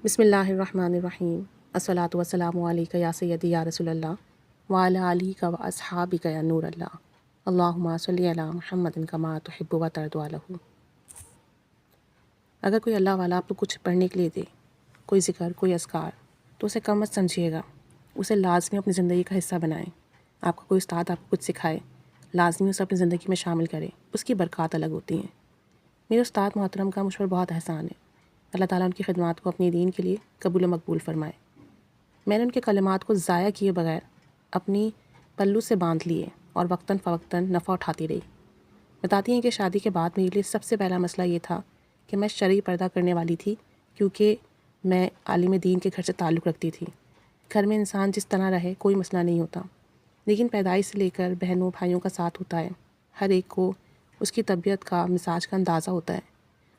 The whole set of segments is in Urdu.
بسم اللہ الرحمن الرحیم الصلاۃ والسلام علیک یا سیدی یا رسول اللہ وعلی آلک و اصحابک یا نور اللہ اللہم صلی علی محمد کما تحب و ترضی عنہ۔ اگر کوئی اللہ والا آپ کو کچھ پڑھنے کے لیے دے، کوئی ذکر، کوئی اذکار، تو اسے کم مت سمجھیے گا، اسے لازمی اپنی زندگی کا حصہ بنائیں۔ آپ کا کوئی استاد آپ کو کچھ سکھائے، لازمی اسے اپنی زندگی میں شامل کریں، اس کی برکات الگ ہوتی ہیں۔ میرے استاد محترم کا مجھ پر بہت احسان ہے، اللہ تعالیٰ ان کی خدمات کو اپنی دین کے لیے قبول و مقبول فرمائے۔ میں نے ان کے کلمات کو ضائع کیے بغیر اپنی پلو سے باندھ لیے اور وقتاً فوقتاً نفع اٹھاتی رہی۔ بتاتی ہیں کہ شادی کے بعد میرے لیے سب سے پہلا مسئلہ یہ تھا کہ میں شرعی پردہ کرنے والی تھی، کیونکہ میں عالم دین کے گھر سے تعلق رکھتی تھی۔ گھر میں انسان جس طرح رہے کوئی مسئلہ نہیں ہوتا، لیکن پیدائش سے لے کر بہنوں بھائیوں کا ساتھ ہوتا ہے، ہر ایک کو اس کی طبیعت کا مزاج کا اندازہ ہوتا ہے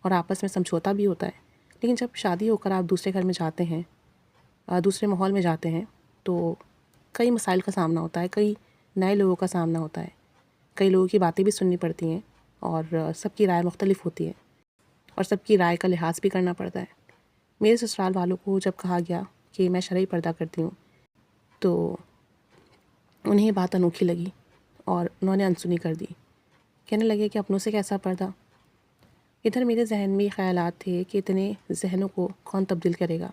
اور آپس میں سمجھوتا بھی ہوتا ہے۔ لیکن جب شادی ہو کر آپ دوسرے گھر میں جاتے ہیں، دوسرے ماحول میں جاتے ہیں، تو کئی مسائل کا سامنا ہوتا ہے، کئی نئے لوگوں کا سامنا ہوتا ہے، کئی لوگوں کی باتیں بھی سننی پڑتی ہیں اور سب کی رائے مختلف ہوتی ہے اور سب کی رائے کا لحاظ بھی کرنا پڑتا ہے۔ میرے سسرال والوں کو جب کہا گیا کہ میں شرعی پردہ کرتی ہوں تو انہیں یہ بات انوکھی لگی اور انہوں نے انسنی کر دی، کہنے لگے کہ اپنوں سے کیسا پردہ۔ ادھر میرے ذہن میں یہ خیالات تھے کہ اتنے ذہنوں کو کون تبدیل کرے گا،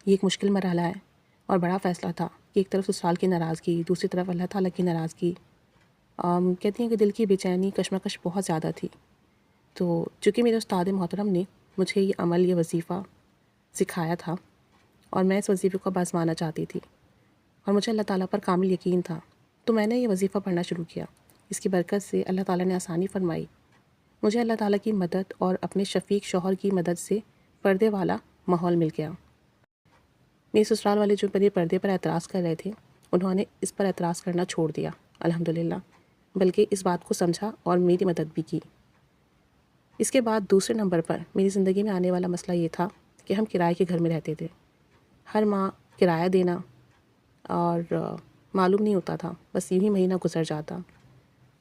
یہ ایک مشکل مرحلہ ہے اور بڑا فیصلہ تھا کہ ایک طرف سسرال کی ناراضگی، دوسری طرف اللہ تعالیٰ کی ناراضگی۔ کہتی ہیں کہ دل کی بے چینی، کشمکش بہت زیادہ تھی۔ تو چونکہ میرے استاد محترم نے مجھے یہ عمل، یہ وظیفہ سکھایا تھا اور میں اس وظیفے کو آزمانا چاہتی تھی اور مجھے اللہ تعالیٰ پر کامل یقین تھا، تو میں نے یہ وظیفہ پڑھنا شروع کیا۔ اس کی برکت سے اللہ تعالیٰ نے آسانی فرمائی، مجھے اللہ تعالیٰ کی مدد اور اپنے شفیق شوہر کی مدد سے پردے والا ماحول مل گیا۔ میرے سسرال والے جو میرے پردے پر اعتراض کر رہے تھے، انہوں نے اس پر اعتراض کرنا چھوڑ دیا الحمدللہ، بلکہ اس بات کو سمجھا اور میری مدد بھی کی۔ اس کے بعد دوسرے نمبر پر میری زندگی میں آنے والا مسئلہ یہ تھا کہ ہم کرائے کے گھر میں رہتے تھے۔ ہر ماہ کرایہ دینا اور معلوم نہیں ہوتا تھا، بس یوں ہی مہینہ گزر جاتا،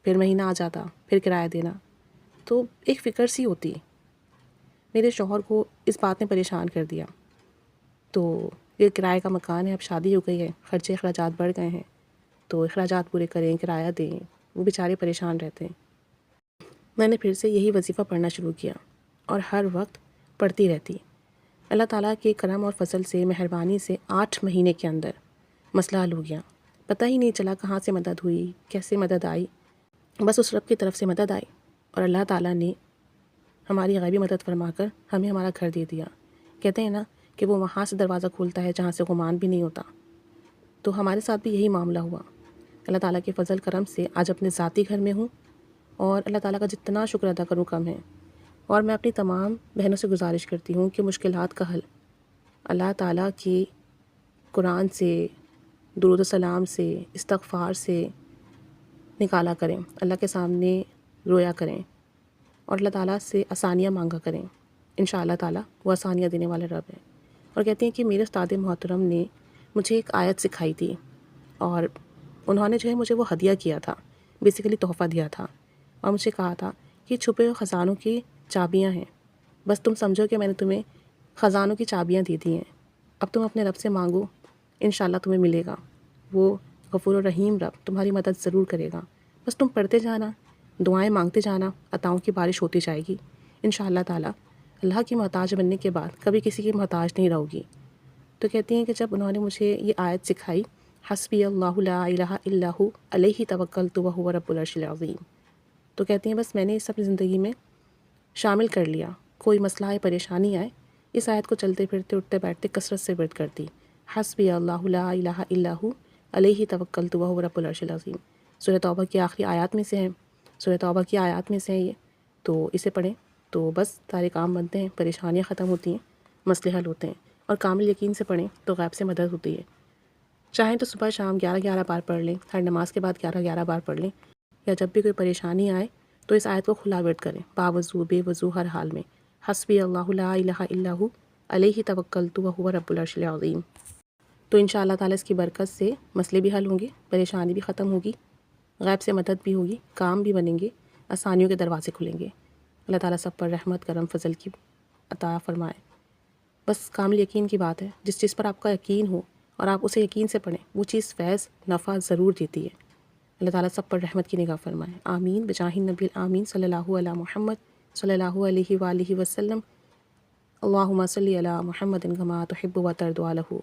پھر مہینہ آ جاتا، پھر کرایہ دینا، تو ایک فکر سی ہوتی۔ میرے شوہر کو اس بات نے پریشان کر دیا، تو یہ کرائے کا مکان ہے، اب شادی ہو گئی ہے، خرچے اخراجات بڑھ گئے ہیں، تو اخراجات پورے کریں، کرایہ دیں، وہ بیچارے پریشان رہتے ہیں۔ میں نے پھر سے یہی وظیفہ پڑھنا شروع کیا اور ہر وقت پڑھتی رہتی۔ اللہ تعالیٰ کے کرم اور فضل سے، مہربانی سے 8 مہینے کے اندر مسئلہ حل ہو گیا۔ پتہ ہی نہیں چلا کہاں سے مدد ہوئی، کیسے مدد آئی، بس اس رب کی طرف سے مدد آئی اور اللہ تعالیٰ نے ہماری غیبی مدد فرما کر ہمیں ہمارا گھر دے دیا۔ کہتے ہیں نا کہ وہ وہاں سے دروازہ کھولتا ہے جہاں سے گمان بھی نہیں ہوتا، تو ہمارے ساتھ بھی یہی معاملہ ہوا۔ اللہ تعالیٰ کے فضل کرم سے آج اپنے ذاتی گھر میں ہوں اور اللہ تعالیٰ کا جتنا شکر ادا کروں کم ہے۔ اور میں اپنی تمام بہنوں سے گزارش کرتی ہوں کہ مشکلات کا حل اللہ تعالیٰ کی قرآن سے، درود و سلام سے، استغفار سے نکالا کریں، اللہ کے سامنے رویا کریں اور اللہ تعالیٰ سے آسانیاں مانگا کریں۔ انشاءاللہ تعالیٰ وہ آسانیاں دینے والے رب ہیں۔ اور کہتے ہیں کہ میرے استاد محترم نے مجھے ایک آیت سکھائی تھی اور انہوں نے جو ہے مجھے وہ ہدیہ کیا تھا، بیسیکلی تحفہ دیا تھا، اور مجھے کہا تھا کہ چھپے ہوئے خزانوں کی چابیاں ہیں، بس تم سمجھو کہ میں نے تمہیں خزانوں کی چابیاں دے دی ہیں، اب تم اپنے رب سے مانگو، انشاءاللہ تمہیں ملے گا، وہ غفور و رحیم رب تمہاری مدد ضرور کرے گا، بس تم پڑھتے جانا، دعائیں مانگتے جانا، عطاؤں کی بارش ہوتی جائے گی، انشاءاللہ تعالیٰ اللہ کی محتاج بننے کے بعد کبھی کسی کی محتاج نہیں رہو گی۔ تو کہتی ہیں کہ جب انہوں نے مجھے یہ آیت سکھائی، حسبی اللہ لا الہ الا ہو علیہ توکلت وہو رب العرش العظیم، تو کہتی ہیں بس میں نے اس اپنی زندگی میں شامل کر لیا، کوئی مسئلہ آئے، پریشانی آئے، اس آیت کو چلتے پھرتے اٹھتے بیٹھتے کثرت سے ورد کرتی، حسبی اللہ لا الہ الا ہو علیہ توکلت وہو رب العرش العظیم۔ سورہ توبہ کی آخری آیات میں سے ہیں، سورہ توبہ کی آیات میں سے ہیں یہ، تو اسے پڑھیں تو بس سارے کام بنتے ہیں، پریشانیاں ختم ہوتی ہیں، مسئلے حل ہوتے ہیں، اور کامل یقین سے پڑھیں تو غیب سے مدد ہوتی ہے۔ چاہیں تو صبح شام 11 بار پڑھ لیں، ہر نماز کے بعد 11 بار پڑھ لیں، یا جب بھی کوئی پریشانی آئے تو اس آیت کو کھلا ورد کریں، باوضو بے وضو ہر حال میں، حسبی اللہ لا الہ الا ہو علیہ توکلت وہو رب العرش العظیم۔ تو انشاءاللہ تعالیٰ اس کی برکت سے مسئلے بھی حل ہوں گے، پریشانی بھی ختم ہوگی، غیب سے مدد بھی ہوگی، کام بھی بنیں گے، آسانیوں کے دروازے کھلیں گے۔ اللہ تعالیٰ سب پر رحمت، کرم، فضل کی عطا فرمائے۔ بس کامل یقین کی بات ہے، جس چیز پر آپ کا یقین ہو اور آپ اسے یقین سے پڑھیں وہ چیز فیض نفع ضرور دیتی ہے۔ اللہ تعالیٰ سب پر رحمت کی نگاہ فرمائے، آمین بجاہ النبی الآمین صلی اللہ علیہ محمد صلی اللہ علیہ وآلہ وسلم۔ اللہم صلی علی محمد کما تحب و ترضی عنہ۔